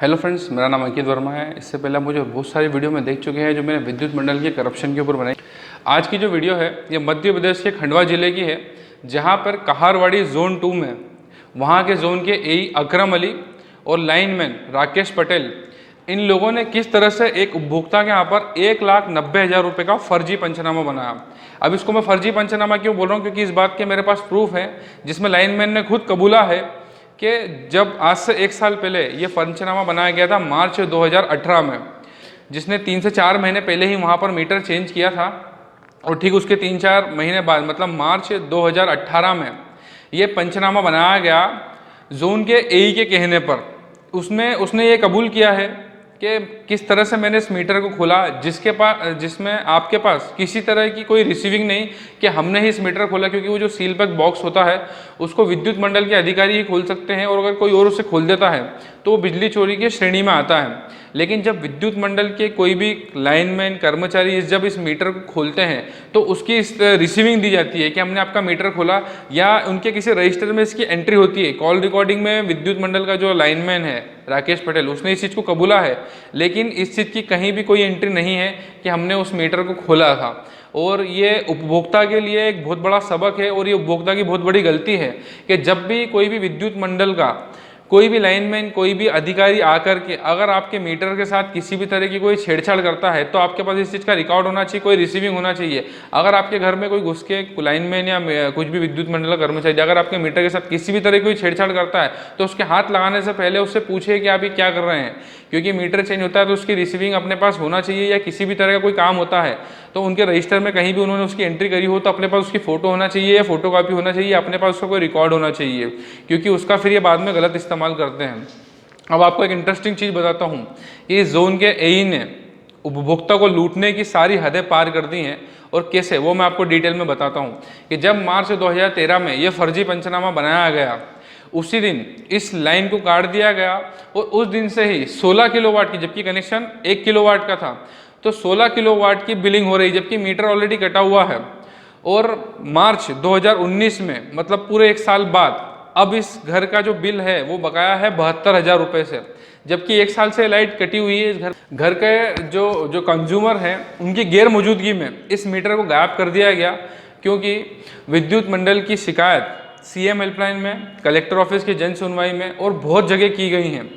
Hello friends, मेरा नाम अंकित वर्मा है। इससे पहले आप मुझे बहुत सारी वीडियो में देख चुके हैं जो मैंने विद्युत मंडल के करप्शन के ऊपर बनाई। आज की जो वीडियो है ये मध्य प्रदेश के खंडवा जिले की है, जहां पर कहारवाड़ी जोन 2 में वहां के जोन के एई अकरम अली और लाइनमैन राकेश पटेल, इन लोगों ने किस तरह से एक उपभोक्ता के यहाँ पर 1,90,000 रुपये का फर्जी पंचनामा बनाया। अब इसको मैं फर्जी पंचनामा क्यों बोल रहा हूँ, क्योंकि इस बात के मेरे पास प्रूफ है जिसमें लाइनमैन ने खुद कबूला है कि जब आज से 1 साल पहले ये पंचनामा बनाया गया था मार्च 2018 में, जिसने 3 से 4 महीने पहले ही वहाँ पर मीटर चेंज किया था और ठीक उसके 3-4 महीने बाद मतलब मार्च 2018 में ये पंचनामा बनाया गया जोन के एई के कहने पर। उसने ये कबूल किया है कि किस तरह से मैंने इस मीटर को खोला जिसमें आपके पास किसी तरह की कोई रिसीविंग नहीं कि हमने ही इस मीटर खोला, क्योंकि वो जो सील पैक बॉक्स होता है उसको विद्युत मंडल के अधिकारी ही खोल सकते हैं और अगर कोई और उसे खोल देता है तो वो बिजली चोरी की श्रेणी में आता है। लेकिन जब विद्युत मंडल के कोई भी लाइनमैन कर्मचारी जब इस मीटर को खोलते हैं तो उसकी इस रिसीविंग दी जाती है कि हमने आपका मीटर खोला, या उनके किसी रजिस्टर में इसकी एंट्री होती है। कॉल रिकॉर्डिंग में विद्युत मंडल का जो लाइनमैन है राकेश पटेल, उसने इस चीज़ को कबूला है, लेकिन इस चीज़ की कहीं भी कोई एंट्री नहीं है कि हमने उस मीटर को खोला था। और ये उपभोक्ता के लिए एक बहुत बड़ा सबक है और ये उपभोक्ता की बहुत बड़ी गलती है कि जब भी कोई भी विद्युत मंडल का कोई भी लाइनमैन, कोई भी अधिकारी आकर के अगर आपके मीटर के साथ किसी भी तरह की कोई छेड़छाड़ करता है तो आपके पास इस चीज़ का रिकॉर्ड होना चाहिए, कोई रिसीविंग होना चाहिए। अगर आपके घर में कोई घुस के लाइनमैन या कुछ भी विद्युत मंडल का कर्मचारी अगर आपके मीटर के साथ किसी भी तरह की कोई छेड़छाड़ करता है तो उसके हाथ लगाने से पहले उससे पूछिए कि आप ये क्या कर रहे हैं, क्योंकि मीटर चेंज होता है तो उसकी रिसीविंग अपने पास होना चाहिए। या किसी भी तरह का कोई काम होता है तो उनके रजिस्टर में कहीं भी उन्होंने उसकी एंट्री करी हो तो अपने पास उसकी फोटो होना चाहिए या फोटो कॉपी होना चाहिए, अपने पास उसका कोई रिकॉर्ड होना चाहिए, क्योंकि उसका फिर ये बाद में गलत इस्तेमाल करते हैं। अब आपको एक इंटरेस्टिंग चीज़ बताता हूँ कि इस जोन के एई ने उपभोक्ता को लूटने की सारी हदें पार कर दी हैं। और कैसे, वो मैं आपको डिटेल में बताता हूँ कि जब मार्च 2013 में ये फर्जी पंचनामा बनाया गया उसी दिन इस लाइन को काट दिया गया और उस दिन से ही 16 किलोवाट की, जबकि कनेक्शन 1 किलोवाट का था, तो 16 किलोवाट की बिलिंग हो रही, जबकि मीटर ऑलरेडी कटा हुआ है। और मार्च 2019 में मतलब पूरे 1 साल बाद अब इस घर का जो बिल है वो बकाया है 72,000 रुपये से, जबकि 1 साल से लाइट कटी हुई है। इस घर के जो कंज्यूमर हैं उनकी गैर मौजूदगी में इस मीटर को गायब कर दिया गया, क्योंकि विद्युत मंडल की शिकायत सीएम हेल्पलाइन में, कलेक्टर ऑफिस की जन सुनवाई में और बहुत जगह की गई हैं।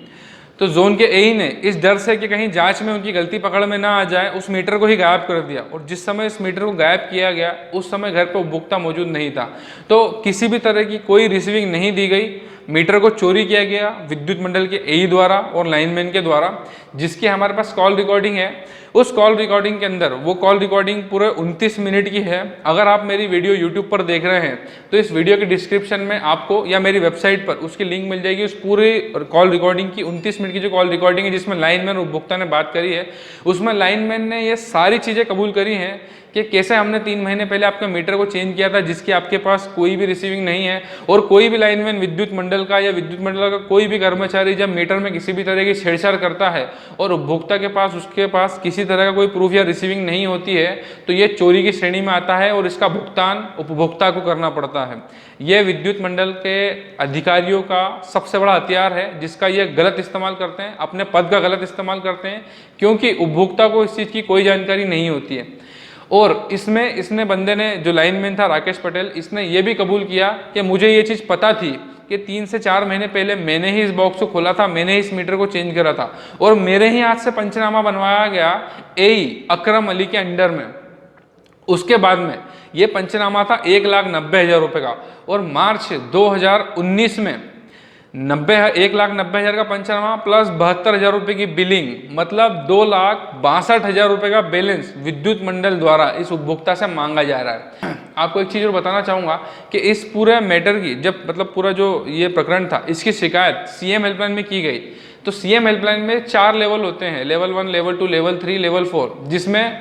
तो जोन के एई ने इस डर से कि कहीं जांच में उनकी गलती पकड़ में ना आ जाए उस मीटर को ही गायब कर दिया। और जिस समय इस मीटर को गायब किया गया उस समय घर पर उपभोक्ता मौजूद नहीं था, तो किसी भी तरह की कोई रिसीविंग नहीं दी गई। मीटर को चोरी किया गया विद्युत मंडल के एई द्वारा और लाइनमैन के द्वारा, जिसकी हमारे पास कॉल रिकॉर्डिंग है। उस कॉल रिकॉर्डिंग के अंदर वो कॉल रिकॉर्डिंग पूरे 29 मिनट की है। अगर आप मेरी वीडियो यूट्यूब पर देख रहे हैं तो इस वीडियो के डिस्क्रिप्शन में आपको या मेरी वेबसाइट पर उसकी लिंक मिल जाएगी। उस पूरे कॉल रिकॉर्डिंग की 29 मिनट की जो कॉल रिकॉर्डिंग है जिसमें लाइनमैन और उपभोक्ता ने बात करी है, उसमें लाइनमैन ने ये सारी चीज़ें कबूल करी हैं कि कैसे हमने 3 महीने पहले आपके मीटर को चेंज किया था जिसकी आपके पास कोई भी रिसीविंग नहीं है। और कोई भी लाइनमैन विद्युत मंडल का या विद्युत मंडल का कोई भी कर्मचारी जब मीटर में किसी भी तरह की छेड़छाड़ करता है और उपभोक्ता के पास उसके पास किसी तरह का कोई प्रूफ या रिसीविंग नहीं होती है तो ये चोरी की श्रेणी में आता है और इसका भुगतान उपभोक्ता को करना पड़ता है। यह विद्युत मंडल के अधिकारियों का सबसे बड़ा हथियार है जिसका ये गलत इस्तेमाल करते हैं, अपने पद का गलत इस्तेमाल करते हैं, क्योंकि उपभोक्ता को इस चीज़ की कोई जानकारी नहीं होती है। और इसने बंदे ने, जो लाइनमैन था राकेश पटेल, इसने ये भी कबूल किया कि मुझे ये चीज़ पता थी कि 3 से 4 महीने पहले मैंने ही इस बॉक्स को खोला था, मैंने ही इस मीटर को चेंज करा था और मेरे ही हाथ से पंचनामा बनवाया गया एई अकरम अली के अंडर में। उसके बाद में ये पंचनामा था 1,90,000 रुपये का और मार्च 2019 में 1,90,000 का पंचनामा प्लस 72,000 रुपये की बिलिंग, मतलब 2,62,000 रुपये का बैलेंस विद्युत मंडल द्वारा इस उपभोक्ता से मांगा जा रहा है। आपको एक चीज़ और बताना चाहूँगा कि इस पूरे मैटर की जब मतलब पूरा जो ये प्रकरण था इसकी शिकायत सीएम हेल्पलाइन में की गई, तो सीएम हेल्पलाइन में 4 लेवल होते हैं, लेवल 1, लेवल 2, लेवल 3, लेवल 4, जिसमें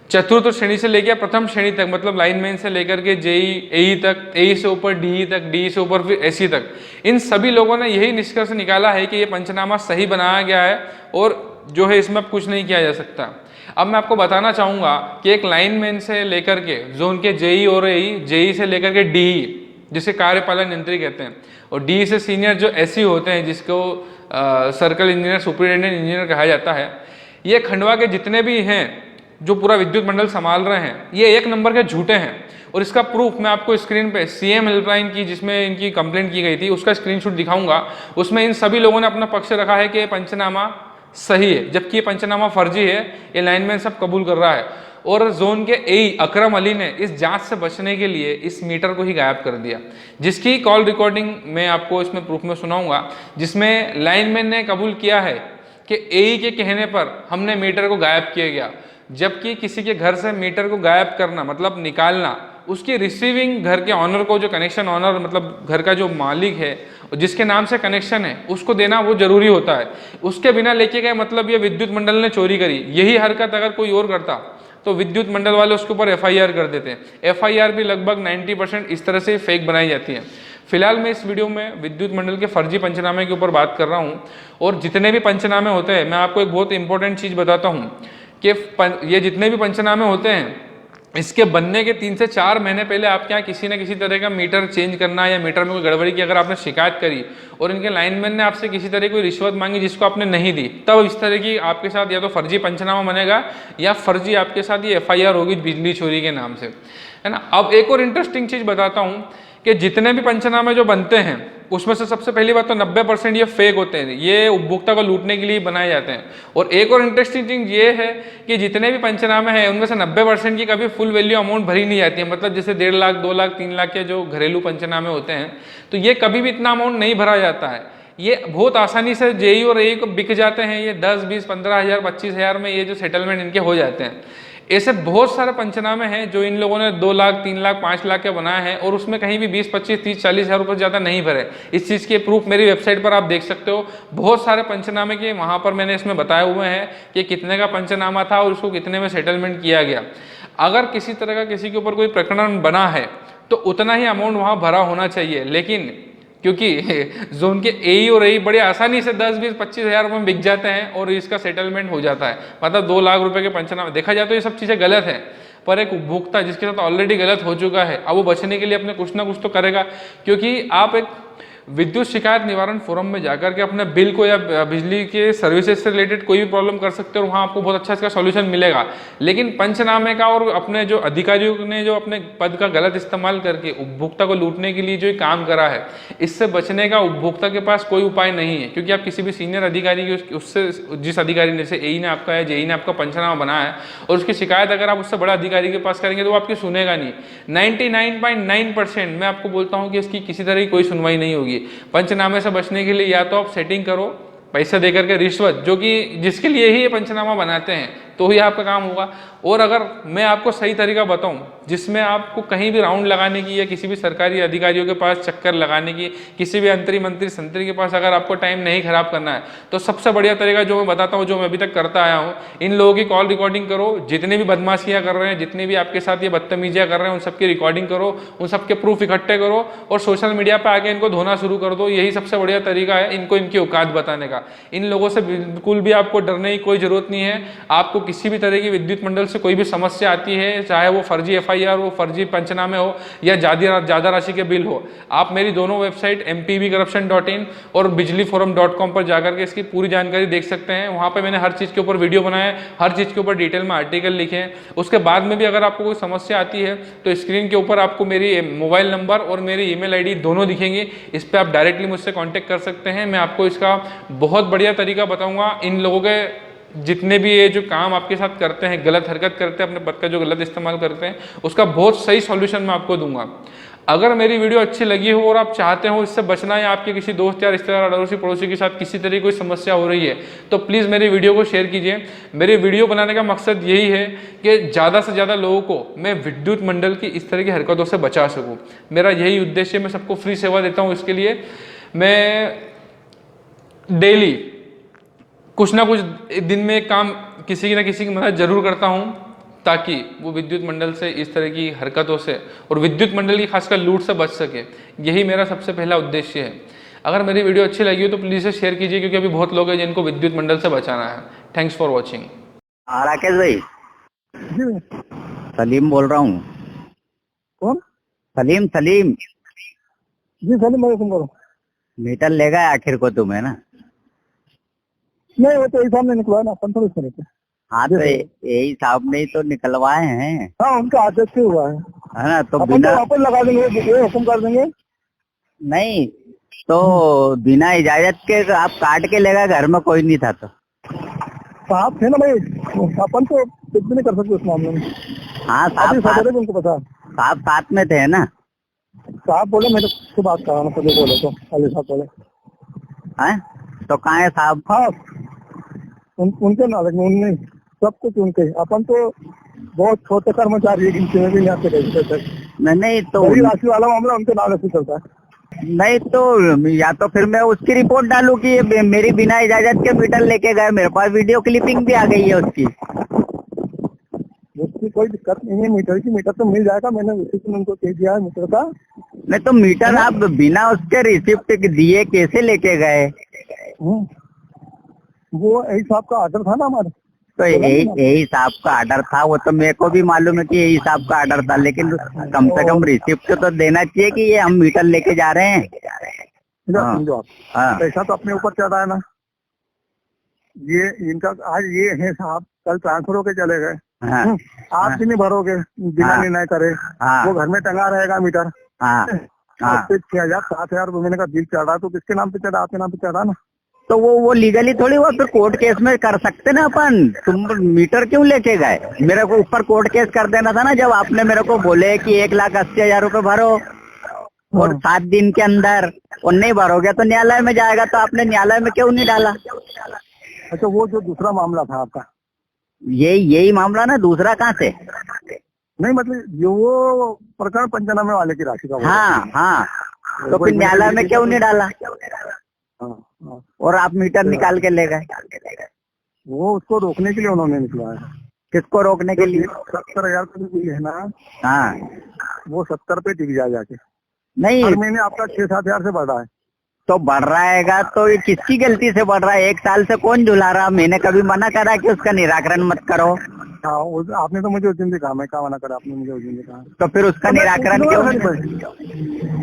चतुर्थ श्रेणी से लेकर प्रथम श्रेणी तक, मतलब लाइनमैन से लेकर के जेई, एई तक, एई से ऊपर डीई तक, डीई से ऊपर फिर एसी तक, इन सभी लोगों ने यही निष्कर्ष निकाला है कि ये पंचनामा सही बनाया गया है और जो है इसमें अब कुछ नहीं किया जा सकता। अब मैं आपको बताना चाहूँगा कि एक लाइनमैन से लेकर के जोन के जेई और एई, जेई से लेकर के डीई, जिसे कार्यपालन यंत्री कहते हैं, और डी से सीनियर जो एसई होते हैं, जिसको सर्कल इंजीनियर सुपरिटेंडेंट इंजीनियर कहा जाता है। ये खंडवा के जितने भी हैं जो पूरा विद्युत मंडल संभाल रहे हैं, ये एक नंबर के झूठे हैं। और इसका प्रूफ मैं आपको स्क्रीन पे सीएम हेल्पलाइन की, जिसमें इनकी कंप्लेंट की गई थी, उसका स्क्रीनशॉट दिखाऊंगा। उसमें इन सभी लोगों ने अपना पक्ष रखा है कि पंचनामा सही है, जबकि ये पंचनामा फर्जी है। ये लाइनमैन सब कबूल कर रहा है। और जोन के एई अकरम अली ने इस जांच से बचने के लिए इस मीटर को ही गायब कर दिया, जिसकी कॉल रिकॉर्डिंग मैं आपको इसमें प्रूफ में सुनाऊंगा, जिसमें लाइनमैन ने कबूल किया है कि एई के कहने पर हमने मीटर को गायब किया गया। जबकि किसी के घर से मीटर को गायब करना मतलब निकालना, उसकी रिसीविंग घर के ऑनर को, जो कनेक्शन ऑनर मतलब घर का जो मालिक है जिसके नाम से कनेक्शन है, उसको देना वो जरूरी होता है। उसके बिना लेके गए मतलब ये विद्युत मंडल ने चोरी करी। यही हरकत अगर कोई और करता तो विद्युत मंडल वाले उसके ऊपर एफआईआर कर देते हैं। एफआईआर भी लगभग 90% इस तरह से फेक बनाई जाती है। फिलहाल मैं इस वीडियो में विद्युत मंडल के फर्जी पंचनामे के ऊपर बात कर रहा हूँ। और जितने भी पंचनामे होते हैं, मैं आपको एक बहुत इंपॉर्टेंट चीज़ बताता हूँ कि ये जितने भी पंचनामे होते हैं, इसके बनने के 3 से 4 महीने पहले आपके यहाँ किसी न किसी तरह का मीटर चेंज करना या मीटर में कोई गड़बड़ी की अगर आपने शिकायत करी और इनके लाइनमैन ने आपसे किसी तरह कोई रिश्वत मांगी जिसको आपने नहीं दी, तब इस तरह की आपके साथ या तो फर्जी पंचनामा बनेगा या फर्जी आपके साथ ये एफआईआर होगी बिजली चोरी के नाम से, है ना। अब एक और इंटरेस्टिंग चीज़ बताता हूँ कि जितने भी पंचनामे जो बनते हैं उसमें से सबसे पहली बात तो 90% ये फेक होते हैं, ये उपभोक्ता को लूटने के लिए बनाए जाते हैं। और एक और इंटरेस्टिंग चीज ये है कि जितने भी पंचनामे हैं उनमें से 90% की कभी फुल वैल्यू अमाउंट भरी नहीं जाती है। मतलब जैसे 1.5 लाख 2 लाख 3 लाख के जो घरेलू पंचनामे होते हैं, तो ये कभी भी इतना अमाउंट नहीं भरा जाता है। ये बहुत आसानी से जेई और एई को बिक जाते हैं। ये 10, 20, 15 हज़ार 25 हज़ार में ये जो सेटलमेंट इनके हो जाते हैं। ऐसे बहुत सारे पंचनामे हैं जो इन लोगों ने 2 लाख 3 लाख 5 लाख के बनाए हैं और उसमें कहीं भी 20, 25, 30, 40 हज़ार रुपये ज़्यादा नहीं भरे। इस चीज़ के प्रूफ मेरी वेबसाइट पर आप देख सकते हो। बहुत सारे पंचनामे के वहाँ पर मैंने इसमें बताए हुए हैं कि कितने का पंचनामा था और उसको कितने में सेटलमेंट किया गया। अगर किसी तरह का किसी के ऊपर कोई प्रकरण बना है तो उतना ही अमाउंट वहाँ भरा होना चाहिए। लेकिन क्योंकि जोन के एई और एई बड़ी आसानी से 10, 20, 25 हज़ार रुपये में बिक जाते हैं और इसका सेटलमेंट हो जाता है। मतलब 2 लाख रुपए के पंचनामे देखा जाए तो ये सब चीज़ें गलत है। पर एक उपभोक्ता जिसके साथ ऑलरेडी गलत हो चुका है, अब वो बचने के लिए अपने कुछ ना कुछ तो करेगा। क्योंकि आप एक विद्युत शिकायत निवारण फोरम में जाकर के अपने बिल को या बिजली के सर्विसेज से रिलेटेड कोई भी प्रॉब्लम कर सकते हो और वहाँ आपको बहुत अच्छा इसका सॉल्यूशन मिलेगा। लेकिन पंचनामे का और अपने जो अधिकारियों ने जो अपने पद का गलत इस्तेमाल करके उपभोक्ता को लूटने के लिए जो काम करा है, इससे बचने का उपभोक्ता के पास कोई उपाय नहीं है। क्योंकि आप किसी भी सीनियर अधिकारी की उससे जिस अधिकारी ने, जैसे एई ने आपका या जेई ने आपका पंचनामा बनाया है और उसकी शिकायत अगर आप उससे बड़ा अधिकारी के पास करेंगे तो वो आपकी सुनेगा नहीं। 99.9% मैं आपको बोलता हूँ कि इसकी किसी तरह की कोई सुनवाई नहीं होगी। पंचनामे से बचने के लिए या तो आप सेटिंग करो पैसा देकर के रिश्वत, जो कि जिसके लिए ही ये पंचनामा बनाते हैं, तो ही आपका काम होगा। और अगर मैं आपको सही तरीका बताऊं जिसमें आपको कहीं भी राउंड लगाने की या किसी भी सरकारी अधिकारियों के पास चक्कर लगाने की, किसी भी मंत्री संतरी के पास अगर आपको टाइम नहीं खराब करना है, तो सबसे बढ़िया तरीका जो मैं बताता हूं, जो मैं अभी तक करता आया हूं, इन लोगों की कॉल रिकॉर्डिंग करो। जितने भी बदमाशियां कर रहे हैं, जितने भी आपके साथ ये बदतमीजियां कर रहे हैं, उन सबकी रिकॉर्डिंग करो, उन सबके प्रूफ इकट्ठे करो और सोशल मीडिया पर आके इनको धोना शुरू कर दो। यही सबसे बढ़िया तरीका है इनको इनकी औकात बताने का। इन लोगों से बिल्कुल भी आपको डरने की कोई जरूरत नहीं है। आपको किसी भी तरह की विद्युत मंडल से कोई भी समस्या आती है, चाहे वो फर्जी एफआईआर हो, फर्जी पंचनामे हो या ज्यादा राशि के बिल हो, आप मेरी दोनों वेबसाइट mpbcorruption.in और bijliforum.com पर जाकर के इसकी पूरी जानकारी देख सकते हैं। वहां पे मैंने हर चीज के ऊपर वीडियो बनाए, हर चीज के ऊपर डिटेल में आर्टिकल लिखे हैं। उसके बाद में भी अगर आपको कोई समस्या आती है तो स्क्रीन के ऊपर आपको मेरी मोबाइल नंबर और मेरी ईमेल आईडी दोनों दिखेंगे। इस पर आप डायरेक्टली मुझसे कॉन्टेक्ट कर सकते हैं। मैं आपको इसका बहुत बढ़िया तरीका बताऊंगा। इन लोगों के जितने भी ये जो काम आपके साथ करते हैं, गलत हरकत करते हैं, अपने पद का जो गलत इस्तेमाल करते हैं, उसका बहुत सही सॉल्यूशन मैं आपको दूंगा। अगर मेरी वीडियो अच्छी लगी हो और आप चाहते हो इससे बचना या आपके किसी दोस्त या रिश्तेदार अड़ोसी पड़ोसी के साथ किसी तरह की कोई समस्या हो रही है, तो प्लीज़ मेरी वीडियो को शेयर कीजिए। मेरी वीडियो बनाने का मकसद यही है कि ज़्यादा से ज़्यादा लोगों को मैं विद्युत मंडल की इस तरह की हरकतों से बचा सकूँ। मेरा यही उद्देश्य है। मैं सबको फ्री सेवा देता हूँ। इसके लिए मैं डेली कुछ ना कुछ दिन में काम किसी न किसी की मदद जरूर करता हूं, ताकि वो विद्युत मंडल से इस तरह की हरकतों से और विद्युत मंडल की खासकर लूट से बच सके। यही मेरा सबसे पहला उद्देश्य है। अगर मेरी वीडियो अच्छी लगी हो तो प्लीज़ इसे शेयर कीजिए, क्योंकि अभी बहुत लोग हैं जिनको विद्युत मंडल से बचाना है। Thanks for watching. राकेश भाई, सलीम बोल रहा हूँ। कौन? सलीम। जी सलीम भाई तुम करो। मीटर लेगा आखिर को तुम्हें ना। नहीं वो तो सामने निकलवा ना, अपन थोड़ी इसमें रहते। हाँ तो यही साहब ने ही तो निकलवाए हैं, हाँ उनका आदेश से हुआ है। है ना। तो अपन बिना तो वापस लगा देंगे, ये हुक्म कर देंगे। नहीं तो बिना इजाजत के आप काट के लेगा, घर में कोई नहीं था तो। साहब थे ना भाई, अपन तो कुछ भी नहीं कर सकते उस मामले में। हाँ अभी साहब सवेरे भी उनको पता। साहब साथ में थे ना। साहब बोले मेरे से बात कराना, सभी बोले तो अली साहब बोले। हैं तो कहाँ है साहब? हाँ उनके नालक में, उनने सब कुछ उनके। अपन तो बहुत छोटे कर्मचारी है, गिनती में भी यहाँ पे रहते थे। नहीं तो बड़ी राशि वाला मामला उनके नालक से चलता है। नहीं तो या तो फिर मैं उसकी रिपोर्ट डालूं कि ये मेरी बिना इजाजत के मीटर लेके गए। मेरे पास वीडियो क्लिपिंग भी आ गई है उसकी। उसकी कोई दिक्कत नहीं है, मीटर की मीटर तो मिल जाएगा। मैंने उसी दिन उनको कह दिया है मीटर का। नहीं तो मीटर आप बिना उसके रिसिप्ट दिए कैसे लेके गए? वो यही साहब का ऑर्डर था ना हमारे। तो यही साहब का ऑर्डर था, वो तो मेरे को भी मालूम है कि यही साहब का ऑर्डर था, लेकिन कम से कम रिसिप्ट तो देना चाहिए कि ये हम मीटर लेके जा रहे हैं। हाँ। समझो आप, हाँ पैसा तो अपने ऊपर चढ़ा है ना। ये इनका आज ये है साहब, कल ट्रांसफर होके चले गए। हाँ आप भी नहीं भरोगे बिना हाँ, निर्णय करे। हाँ, वो घर में टंगा रहेगा मीटर। हाँ, हाँ। 6,000 7,000 महीने का बिल चढ़ा, तो किसके नाम पे चढ़ा? आपके नाम पे चढ़ा ना। तो वो लीगली थोड़ी हुआ, फिर कोर्ट केस में कर सकते ना अपन। तुम मीटर क्यों लेके गए? मेरे को ऊपर कोर्ट केस कर देना था ना, जब आपने मेरे को बोले कि 1,80,000 रुपए भरो और 7 दिन के अंदर, और नहीं भरोगे तो न्यायालय में जाएगा। तो आपने न्यायालय में क्यों नहीं डाला? अच्छा वो जो दूसरा मामला था आपका, यही मामला ना, दूसरा कहाँ से? नहीं मतलब जो वो प्रकरण पंचनामे वाले की राशि का वो। हाँ हाँ, तो फिर न्यायालय में क्यों नहीं डाला? हाँ, हाँ। और आप मीटर निकाल के ले गए। वो उसको रोकने के लिए उन्होंने निकलवाया। किसको रोकने के लिए? 70,000 का जो बिल है ना, हाँ वो 70 पे टिक जाके नहीं हर महीने आपका 6-7 हजार से बढ़ रहा है। तो बढ़ रहेगा तो ये किसकी गलती से बढ़ रहा है? 1 साल से कौन झुला रहा? मैंने कभी मना करा कि उसका निराकरण मत करो? हाँ आपने तो मुझे उस दिन भी कहा, मैं क्या मना करा, आपने मुझे उस दिन भी कहा। तो फिर उसका निराकरण क्यों?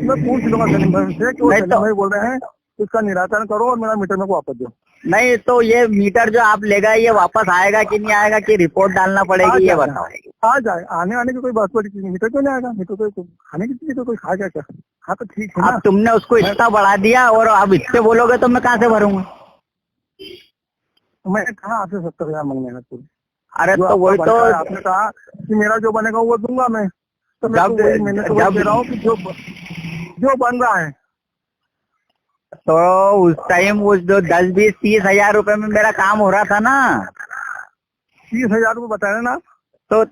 मैं पूछ लूंगा सलीम भाई से कि वो नहीं सलीम तो भाई बोल रहे हैं उसका निराकरण करो और मेरा मीटर मेरे को वापस दो। नहीं तो ये मीटर जो आप ले गए ये वापस आएगा कि नहीं आएगा, कि रिपोर्ट डालना पड़ेगी, ये बताओ। आ जाए, आने की कोई बात बड़ी चीज। मीटर क्यों नहीं आएगा? मीटर तो खाने की चीज, तो कोई खाएगा क्या? हाँ तो ठीक है ना। अब तुमने उसको इतना बढ़ा दिया और अब इससे बोलोगे तो मैं कहाँ से भरूंगा? मैंने कहा आपसे 70,000 मांगने हैं पूरी। अरे तो वही तो आपने कहा कि मेरा जो बनेगा वो दूंगा मैं। तो मैंने तो कह रहा हूँ कि जो बन रहा है। तो उस टाइम उस जो 10, 20, 30 हजार रुपए में मेरा काम हो रहा था ना। 30,000 रुपये बताया ना। तो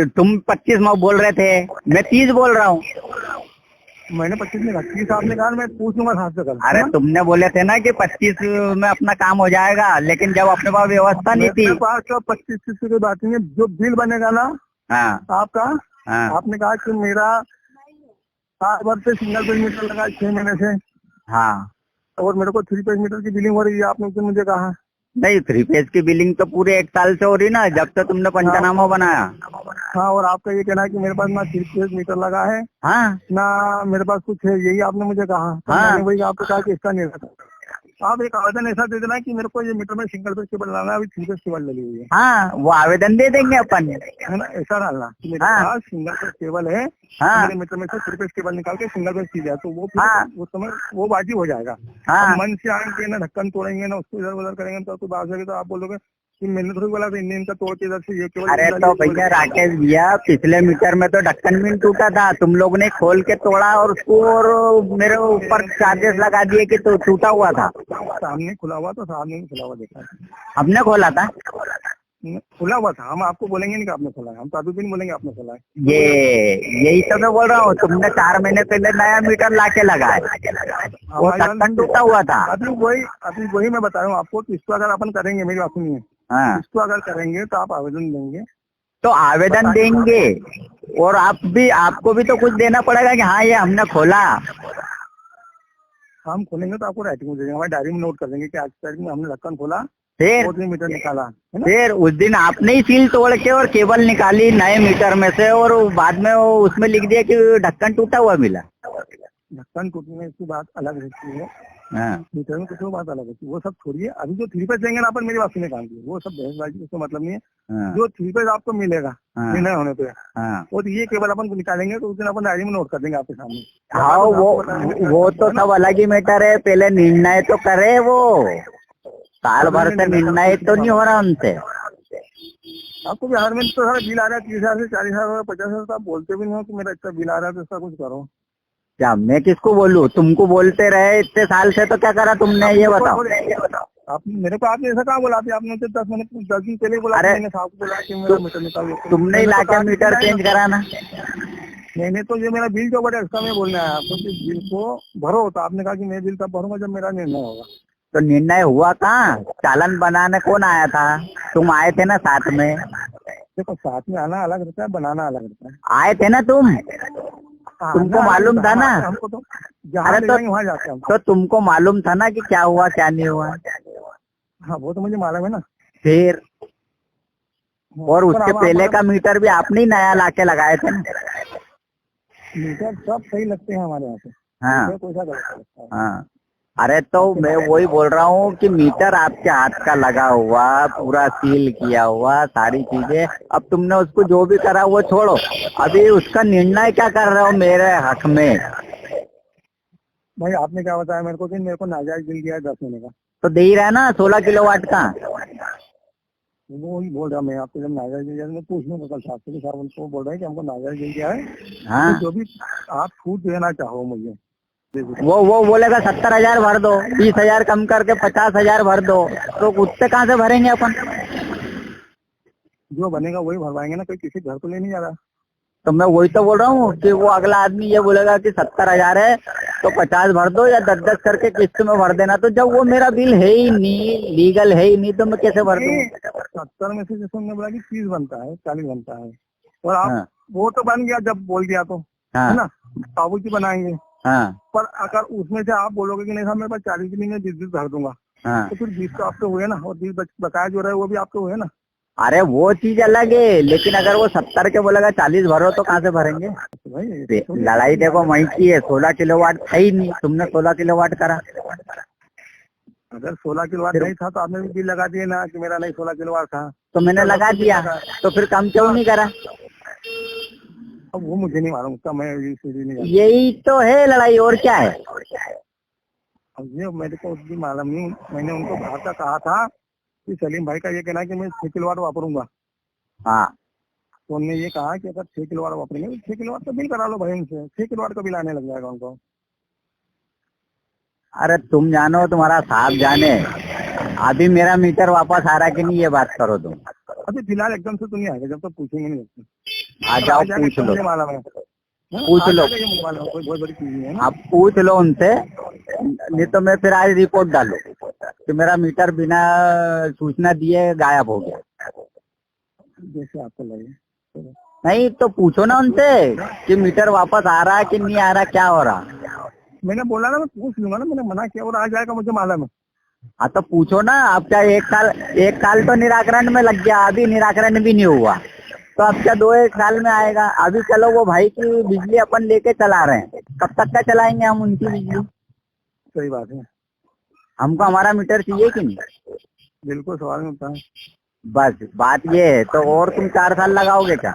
तुम 25 में बोल रहे थे, मैं 30 बोल रहा हूँ। मैंने 25 में कहा, 30 आपने कहा, मैं पूछ लूंगा साहब से कल। अरे तुमने बोले थे ना कि 25 में अपना काम हो जाएगा, लेकिन जब अपने पास व्यवस्था नहीं थी। मेरे पास तो 25 की बात नहीं है। जो बिल बनेगा ना हाँ आपका, हाँ आपने कहा कि मेरा 7 वर्ष से सिंगल पेज मीटर लगा 6 महीने से, हाँ। और मेरे को 3 पेज मीटर की बिलिंग हो रही है। आपने उस दिन मुझे कहा। नहीं 3 फेज की बिलिंग तो पूरे 1 साल से हो रही ना, जब से तुमने पंचनामा बनाया। हाँ और आपका ये कहना है कि मेरे पास ना 3 पेज मीटर लगा है हाँ ना मेरे पास कुछ है, यही आपने मुझे कहा। तो हाँ। मैंने वही आपको कहा कि इसका निराकरण आप एक आवेदन ऐसा दे देना कि मेरे को ये मीटर में सिंगल पेज केबल डालना है, अभी 3 पेज केबल लगी हुई है। हाँ वो आवेदन दे देंगे अपन, है ना, ऐसा डालना कि मेरे हाँ। पास सिंगल पेज केबल है। हाँ मेरे मीटर में से 3 पेज केबल निकाल के सिंगल पेज की जाए, तो वो हाँ। उस समय वो बाजी हो जाएगा। हाँ मन से आएंगे ना, ढक्कन तोड़ेंगे ना, उसको इधर उधर करेंगे, तो आपको बात होगी तो आप बोलोगे कि मैंने थोड़ी बोला था इनका तोड़ के इधर से ये केवल। अरे तो भैया राकेश भैया, पिछले मीटर में तो ढक्कन भी टूटा था, तुम लोग ने खोल के तोड़ा और उसको और मेरे ऊपर चार्जेस लगा दिए कि तो टूटा हुआ था। सामने खुला हुआ था, सामने खुला हुआ देखा है। हमने खोला था, खुला हुआ था। हम आपको बोलेंगे नहीं कि आपने खोला है, हम तो अभी भी नहीं बोलेंगे आपने खोला है। यही तो मैं बोल रहा हूँ। तुमने 4 महीने पहले नया मीटर लाके लगाए, वो ढक्कन टूटा हुआ था। अभी वही मैं बता रहा हूँ आपको कि इसको अगर अपन करेंगे, मेरी बात सुनिए, हाँ इसको अगर करेंगे तो आप आवेदन देंगे। तो आवेदन देंगे और आपको भी तो कुछ देना पड़ेगा कि हाँ ये हमने खोला। हम खोलेंगे तो आपको राइटिंग में देंगे, हमारी डायरी में नोट कर देंगे कि आज की तारीख में हमने ढक्कन खोला, फिर 2 मीटर निकाला, है ना। फिर उस दिन आपने ही सील तोड़ के और केबल निकाली नए मीटर में से, और बाद में वो उसमें लिख दिया कि ढक्कन टूटा हुआ मिला। ढक्कन टूटने की बात अलग रहती है, हाँ मीटर में कुछ बात अलग होती है, वो सब छोड़िए। अभी जो 3 फेज देंगे ना अपन, मेरी बात सुने काम की, वो सब बहसबाजी, उसको मतलब नहीं है। हाँ जो 3 फेज आपको मिलेगा हाँ निर्णय होने पे, हाँ वो तो ये केवल अपन निकालेंगे तो उस दिन अपन डायरी में नोट कर देंगे आपके सामने। हाँ, वो तो सब अलग ही मैटर है। पहले निर्णय तो करे वो, साल भर से निर्णय तो नहीं हो रहा उनसे। आपको बिहार में तो सारा बिल आ रहा है 30,000 से 40,000 50,000, तो आप बोलते भी नहीं हो कि मेरा इतना बिल आ रहा है तो इसका कुछ करो। क्या मैं किसको बोलूं? तुमको बोलते रहे इतने साल से, तो क्या करा तुमने ये बताओ। आप मेरे को आपने ऐसा कहाँ बोला था? आपने तो 10 दिन पहले बोला, अरे मैंने साहब को बोला कि मेरा मीटर निकालो। तुमने ही लाके मीटर चेंज कराना। मैंने तो ये मेरा बिल जो बड़ा एक्स्ट्रा में बोलने आया आपको कि बिल को भरो, तो आपने कहा कि मैं बिल तब भरूंगा जब मेरा निर्णय होगा। तो निर्णय हुआ कहाँ? चालान बनाने कौन आया था? तुम आए थे ना साथ में? देखो, साथ में आना अलग रहता है, बनाना अलग रहता है। आए थे ना तुम? तुमको मालूम था ना? हमको तो जहाँ अरे ले तो जाएंगे वहाँ जाते हैं हम। तो तुमको मालूम था ना कि क्या हुआ क्या नहीं हुआ? हाँ, वो तो मुझे मालूम है ना। फिर और पर उसके पहले का मीटर भी आपने ही नया लाके लगाए थे ना? मीटर सब सही लगते हैं हमारे यहाँ से। हाँ मीटर कोई सा गलत लगता है? हाँ। अरे तो मैं वही बोल रहा हूँ कि मीटर आपके हाथ का लगा हुआ, पूरा सील किया हुआ, सारी चीजें। अब तुमने उसको जो भी करा वो छोड़ो, अभी उसका निर्णय क्या कर रहे हो मेरे हक में? भाई, आपने क्या बताया मेरे को कि मेरे को नाजायज बिल दिया है 10 महीने का। तो दे ही रहा है ना 16 किलोवाट का। वो ही बोल रहा मैं आपको, जब नाजायज बिल दिया मैं पूछ लूंगा कल साहब से, साहब उनको बोल रहे हैं कि हमको नाजायज बिल दिया है, हाँ तो जो भी आप छूट देना चाहो मुझे दे दो। वो बोलेगा 70,000 भर दो, 20,000 कम करके 50,000 भर दो, तो उससे कहाँ से भरेंगे अपन? जो बनेगा वही भरवाएंगे ना, कोई किसी घर तो ले नहीं जा रहा। तो मैं वही तो बोल रहा हूँ कि वो अगला आदमी ये बोलेगा कि 70,000 है तो 50 भर दो या 10-10 करके किस्त में भर देना। तो जब वो मेरा बिल है ही नहीं, लीगल है ही नहीं, तो मैं कैसे भर दूँ? 70 में से जैसे हमने बोला कि 30 बनता है, 40 बनता है, और आप हाँ वो तो बन गया जब बोल दिया तो, हाँ है ना, बाबू जी बनाएंगे। हाँ पर अगर उसमें से आप बोलोगे कि नहीं साहब मेरे पास 40 भी नहीं है, 20 भर दूंगा, हाँ। तो फिर 20 तो आपके हुए ना, और 20 बकाया जो रहे वो भी आपके हुए ना। अरे वो चीज अलग है, लेकिन अगर वो 70 के बोलेगा 40 भरो तो कहाँ से भरेंगे? तो भाई लड़ाई देखो वहीं की है। 16 किलोवाट था ही नहीं, तुमने 16 किलोवाट करा। अगर 16 किलोवाट नहीं था तो आपने भी बिल लगा दिए ना कि मेरा नहीं 16 किलोवाट था। तो मैंने लगा दिया, तो फिर कम क्यों नहीं करा? अब वो मुझे नहीं मालूम, उसका मैं सीधी नहीं जानता। यही तो है लड़ाई, और क्या है? अब ये मेरे को उसकी मालूम नहीं। मैंने उनको बाहर का कहा था कि सलीम भाई का ये कहना है कि मैं 6 किलोवाट वापरूंगा, हाँ तो उन्होंने ये कहा कि अगर 6 किलोवाट वापरेंगे तो 6 किलोवाट का बिल करा लो भाई उनसे, 6 किलोवाट का बिल आने लग जाएगा उनको। अरे तुम जानो, तुम्हारा साहब जाने। अभी मेरा मीटर वापस आ रहा कि नहीं ये बात करो तुम। अभी फिलहाल एकदम से तो नहीं आएगा, जब तक पूछेंगे नहीं। आ जाओ पूछ लो, मुझे मालूम है, पूछ लो। मुझे मालूम है, कोई बहुत बड़ी चीज नहीं है ना। आप पूछ लो उनसे, नहीं तो मैं फिर आज रिपोर्ट डालू कि मेरा मीटर बिना सूचना दिए गायब हो गया। जैसे आपको लगे। नहीं तो पूछो ना उनसे कि मीटर वापस आ रहा है कि नहीं आ रहा, क्या हो रहा। मैंने बोला ना मैं पूछ लूंगा ना, मैंने मना किया और आ जाएगा, मुझे मालूम है। हाँ तो पूछो ना। अब क्या 1 साल तो निराकरण में लग गया, अभी निराकरण भी नहीं हुआ, तो अब क्या 2-1 साल में आएगा? अभी चलो वो भाई की बिजली अपन लेके चला रहे हैं, कब तक का चलाएंगे हम उनकी बिजली? सही बात है, हमको हमारा मीटर चाहिए कि नहीं? बिल्कुल सवाल नहीं उठता है। बस बात ये है। तो और तुम 4 साल लगाओगे क्या?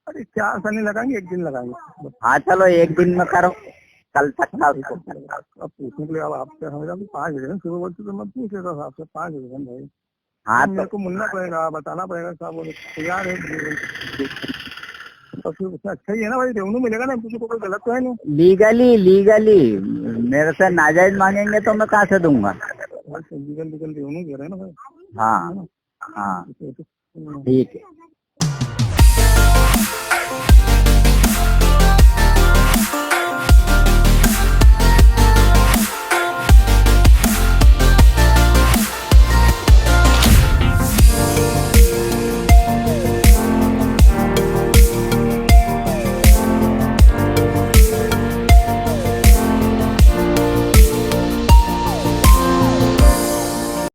अरे 4 साल नहीं लगाएंगे, 1 दिन लगाएंगे। हाँ चलो 1 दिन में करो, कल तक का। अब पूछने के लिए अब आपसे हमें 5 बजे सुबह बोलते तो मैं पूछ लेता था आपसे 5 बजे भाई। हाँ मेरे को मिलना पड़ेगा, बताना पड़ेगा, साहब वो तैयार है तो फिर उससे अच्छा ही है ना भाई, रेवन्यू मिलेगा ना, किसी को कोई गलत तो है नहीं। लीगली मेरे से नाजायज मांगेंगे तो मैं कहाँ से दूंगा? लीगल रेवन्यू दे रहे हैं ना भाई। हाँ हाँ तो ठीक है।